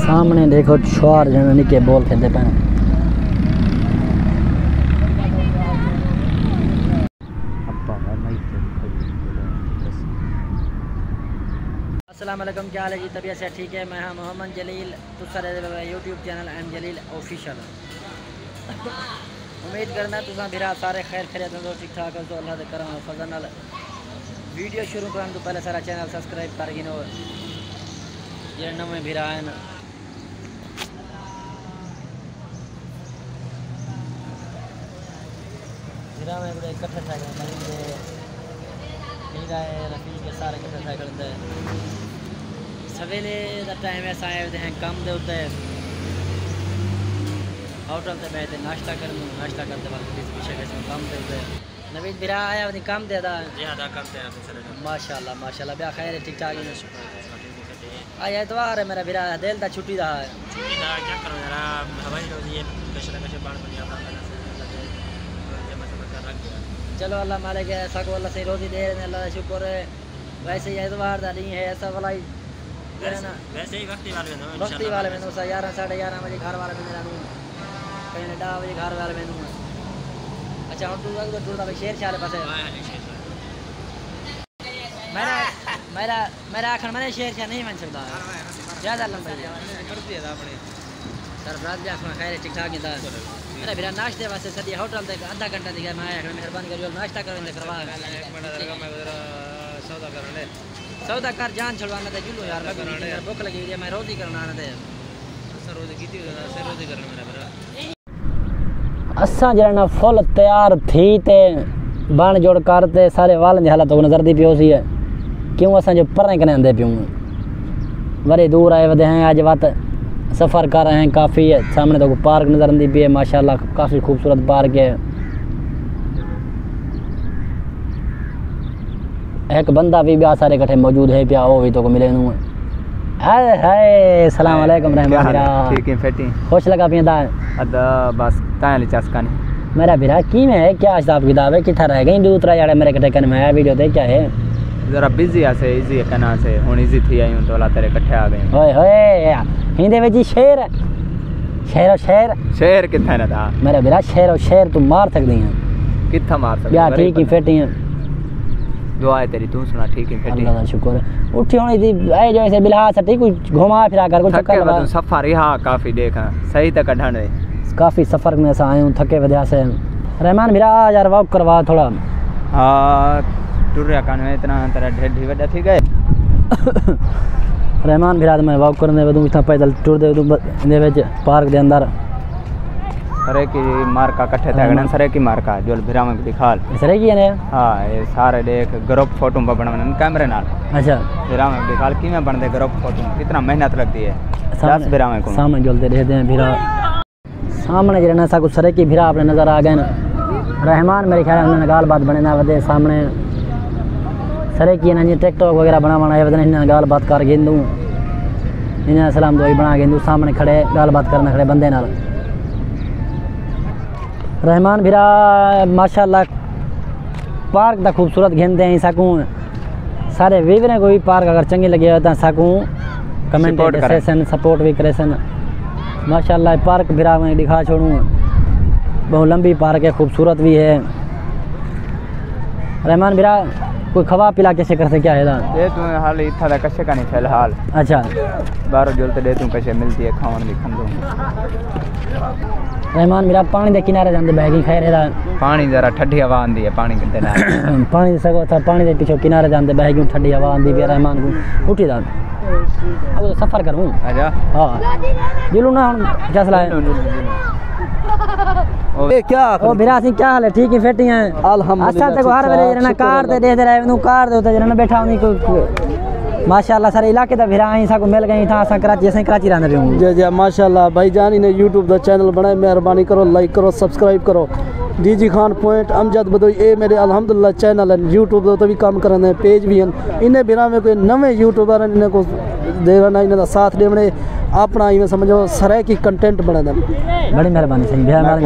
सामने देखो छोर जन निके बोल खेलते पे। अस्सलाम वालेकुम, क्या हाल है जी? तबीयत से ठीक है? मैं हाँ मोहम्मद जलील, तुसा यूट्यूब चैनल एम जलील ऑफिशियल। उम्मीद करना तुसा बिरा सारे खैर खैरियत हो, ठीक ठाक हो तो अल्लाह दे करम फजल नाल। वीडियो शुरू करने तो पहले सारा चैनल सब्सक्राइब कर गिनो जे नवे बिरा हैं। बिरा में बड़े इकट्ठे साइकिल मरीजे नीरा है रफी के सारे इकट्ठे साइकिल दे। सवेले दा टाइम है, आए होते हैं काम दे होते हैं होटल से बैठे नाश्ता करने, नाश्ता करते वक्त पीछे कैसे काम दे होते हैं। नवीद बिरा आया अपनी काम दे दा ज़्यादा काम दे माशाल्लाह माशाल्लाह। ब्याह खैर ठीक ठाक है। आज एतवार है मेरा बिरा दिल दा छुट्टी दा है। छुट्टी दा क्या करो जरा हवाई रोजी है कशे ना कशे बाण बनिया अपना से लगे जमा जमा कर रख दिया। चलो अल्लाह मालिक है, ऐसा को अल्लाह से रोजी दे रहे हैं, अल्लाह का शुक्र है। वैसे ही एतवार दा नहीं है ऐसा वाला ही ना, वैसे ही वक्ती वाले में 11 साढ़े 11 बजे घर वाले में रहूँ, कहीं 10 बजे घर वाले में रहूँ। अच्छा हम तो टूरदा भाई शेर चाले पास है मेरा आखन मैंने शेर छा नहीं मान सकता ज़्यादा लंबा कर दिया था अपने सर रात भी आखना खैर ठीक ठाक ही था। मेरा बिरा नाश्ते वास्ते सदी होटल तक आधा घंटा दिखा मैं मेहरबानी करियो नाश्ता करो करवा सौदा करने सौदा कर जान छुड़वाना था जुलू यार भूख लगी हुई है। मैं रोजी करना आना थे रोजी की रोजी करना मेरा बिरा असा जरा फुल तैयार थी ते बन जोड़ करते सारे वालन की हालत नजर दी पियो सी है। क्यों असा जो परें कने आंदे पियूँ बड़े दूर आए वधे हैं, अज वत सफ़र कर रहे हैं काफ़ी। सामने तो पार्क नजर आती पी है माशाल्लाह, काफ़ी खूबसूरत पार्क है। एक बंदा भी ब्याह सारे इकट्ठे मौजूद है पिया, वो भी तो को मिले नू। हाय सलाम अलैकुम रहमतुल्लाह। ठीक है फेटी खुश लगा पिया दा अदा बस ताले चस्कानी मेरा बिरा की में है क्या हिसाब किताब है? किथा रह गई दूसरा यार मेरे इकट्ठे कन में आया वीडियो देख क्या है जरा बिजी आसे इजी कना से हुन इजी थी आई हूं तोला तेरे इकट्ठे आ गए। ओए होए हिंदे में जी शेर शेर शेर शेर किथा ना था मेरा बिरा शेर और शेर तू मार सकदी है किथा मार सकदी यार। ठीक ही फेटी है दुआ है तेरी, तू सुना ठीक है फेटी अल्लाह का शुक्र है। उठी होनी थी ऐ जैसे बिलहा सटी कुछ घुमा फिरा कर कुछ चक्कर लगा सफर हां काफी देखा सही तक ढंढ काफी सफर में से आए हूं थके वजह से। रहमान मेरा यार वॉक करवा थोड़ा। हां टूर रहा कान में इतना तेरा ढेडी वड्डा ठीक है रहमान बिराद में वॉक करने वदू इतना पैदल टूर दे दे विच पार्क दे अंदर सरे की मार्का इकट्ठे थे गणन सरे की मार्का जो बिरा में दिखाल सरे की ने। हां ये सारे देख ग्रुप फोटो बनवाने कैमरे नाल। अच्छा बिरा में दिखाल की में बनदे ग्रुप फोटो कितना मेहनत लगती है 10 बिरा में को सामने जलते रहते हैं बिरा सामने जरा सा कुछ सरे की बिरा अपने नजर आ गए। रहमान मेरे ख्याल में गाल बात बने ना वदे सामने सरे की ना टिकटॉक वगैरह बनाना है वदन इन गाल बात कर गेंदू इन सलाम दुआई बना गेंदू सामने खड़े गाल बात करने खड़े बंदे नाल। रहमान बिरा माशाल्लाह पार्क दा खूबसूरत घेंदे हैं सकूँ सारे वीवरे को भी पार्क अगर चंगी लगे तो सकूँ कमेंट करे सपोर्ट भी करे सन माशाल्लाह। पार्क बिरा में दिखा छोड़ूँ बहुत लंबी पार्क है खूबसूरत भी है। रहमान बिरा कोई खवा पिला कैसे करते क्या है ये तू हाल इतना दा कशे का नहीं फिलहाल। अच्छा बारो जोलते दे तू कशे मिलती है खावन भी खंदो। रहमान मेरा पानी दे किनारे जांदे बैगी खैर है पानी जरा ठंडी हवा आंदी है पानी किते ना पानी सगो था पानी दे पीछे किनारे जांदे बैगी ठंडी हवा आंदी भी रहमान को उठी दा अब तो सफर करूं। अच्छा हां दिलू ना क्या सलाह है ए क्या ओ बिरा सिंह क्या हाल है? ठीक ही फेटी हैं अल्हम्दुलिल्लाह। अच्छा तक हर वेले जरा कार दे दे रहे नु कार दे जरा बैठा हूं को माशाल्लाह सारे इलाके दा बिरा आई सा को मिल गई था असा कराची से कराची रहने रहूं। जी जी माशाल्लाह भाईजान ने YouTube दा चैनल बनाए, मेहरबानी करो लाइक करो सब्सक्राइब करो। डीजी खान पॉइंट अमजद बदोई ए मेरे अल्हम्दुलिल्लाह चैनल है YouTube तो भी काम करने पेज भी हैं इन्हें बिरा में कोई नवे यूट्यूबर इन्हें को देना इन्हें दा साथ देने अपना इवें समझो सरे की कंटेंट बना दे। बड़ी मेहरबानी सही बिहार मार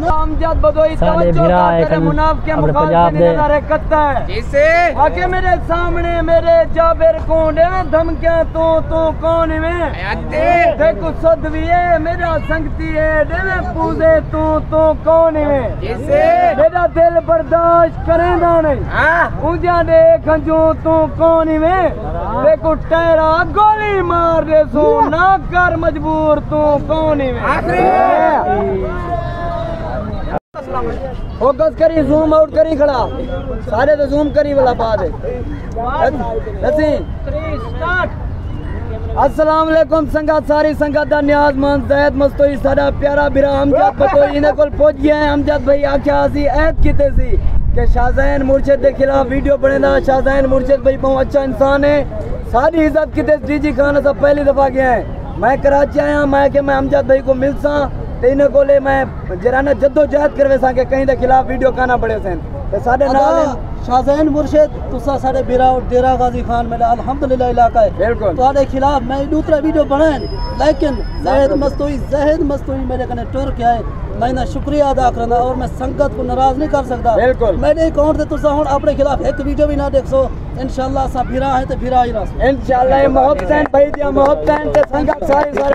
अमजद बदोई तवज्जो तेरे मुनाफ के मुखालिफ नजर करता है जिसे आके मेरे सामने मेरे जाबिर कौन है धमकियां तू कौन है देखो सदवी है मेरा संगती है देवे पूजे तू कौन है जिसे मेरा दिल बर्दाश्त करेंदा नहीं उजा दे खंजू तू कौन है देखो तेरा गोली मार दे सो ना कर मजबूर तू कौन है फोकस करी जूम आउट करी खड़ा सारे तो जूम करी वाला बात है अस्सलाम वालेकुम संगत सारी संगत दा न्याज़मंद ज़ैद मस्तोई साडा प्यारा बिरा अमजद बतोई इन्हें कोल पहुंच गया है। अमजद भाई आख्या सी ऐद कीते सी कि शाहज़ैन मुर्शिद के खिलाफ वीडियो बनेदा। शाहज़ैन मुर्शिद भाई बहुत अच्छा इंसान है, सारी इज्जत कीते डीजी खान सा पहली दफा गया है। मैं कराची आया मैं कि मैं अमजद भाई को मिल सा ते इन्हें कोले मैं जराना जद्दोजहद करवे सा कि कहीं दे खिलाफ वीडियो काना पड़े सन ते साडे नाल शाहज़ैन मुर्शिद तुसा साडे बिरा और डेरा गाजी खान मेरा अल्हम्दुलिल्लाह इलाका है बिल्कुल तुम्हारे खिलाफ मैं दूसरा वीडियो बनाए लेकिन ज़ैद मस्तोई मेरे कने टुर के आए मैं ना शुक्रिया अदा करना और मैं संगत को नाराज नहीं कर सकता। बिल्कुल मेरे अकाउंट से तुसा हुन अपने खिलाफ एक वीडियो भी ना देख सो इंशाल्लाह सा फिरा है ते फिरा ही रह इंशाल्लाह ये मोहब्बत भाई दिया मोहब्बत ते संगत सारी नाल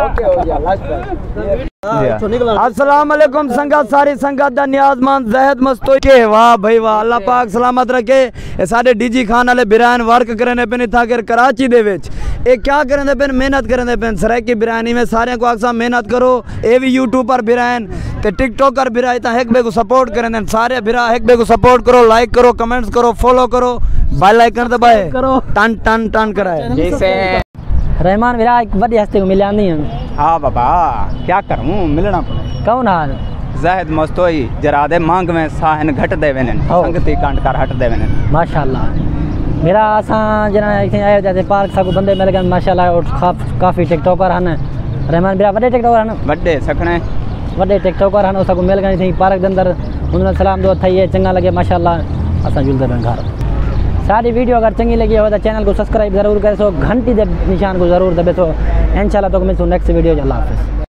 ओके हो गया लास्ट अस्सलाम वालेकुम संगत सारी संगत दा न्याज़मंद ज़ैद मस्तोई के वाह भाई वाह अल्लाह पाक सलामत रखे। ये साडे डीजी खान वाले बिरान वर्क करने पे था कि कराची दे विच ये क्या करने पे मेहनत करने पे सरायकी बिरानी में सारे को अक्सर मेहनत करो। ये भी यूट्यूब पर बिरान ते टिकटॉकर बिरा इतना एक बे को सपोर्ट करें सारे बिरा एक बे को सपोर्ट करो लाइक करो कमेंट्स करो फॉलो करो बेल आइकन दबाए करो टन टन टन कराए जैसे रहमान मेरा एक बड़ी हस्ती को मिला नहीं है। हाँ बाबा क्या करूँ मिलना पड़े कौन हाल ज़ैद मस्तोई जरा दे मांग में साहन घट दे वेने संगति कांड कर हट दे वेने माशाल्लाह मेरा असा जना इतने आए जाते पार्क साकू बंदे मिल गए माशाल्लाह और काफ़ी टिकटॉकर हैं रहमान मेरा बड़े टिकटॉकर हैं बड़े सकने बड़े टिकटॉकर हैं उसको मिल गए थी पार्क के अंदर उन्होंने सलाम दो थी चंगा लगे माशाल्लाह असा जुलते रहे घर। सारी वीडियो अगर चंगी लगी हो तो चैनल को सब्सक्राइब जरूर करो घंटी दे निशान को जरूर दबे तो इंशाल्लाह तो मिलूँ नेक्स्ट वीडियो। अल्लाह हाफ़िज़।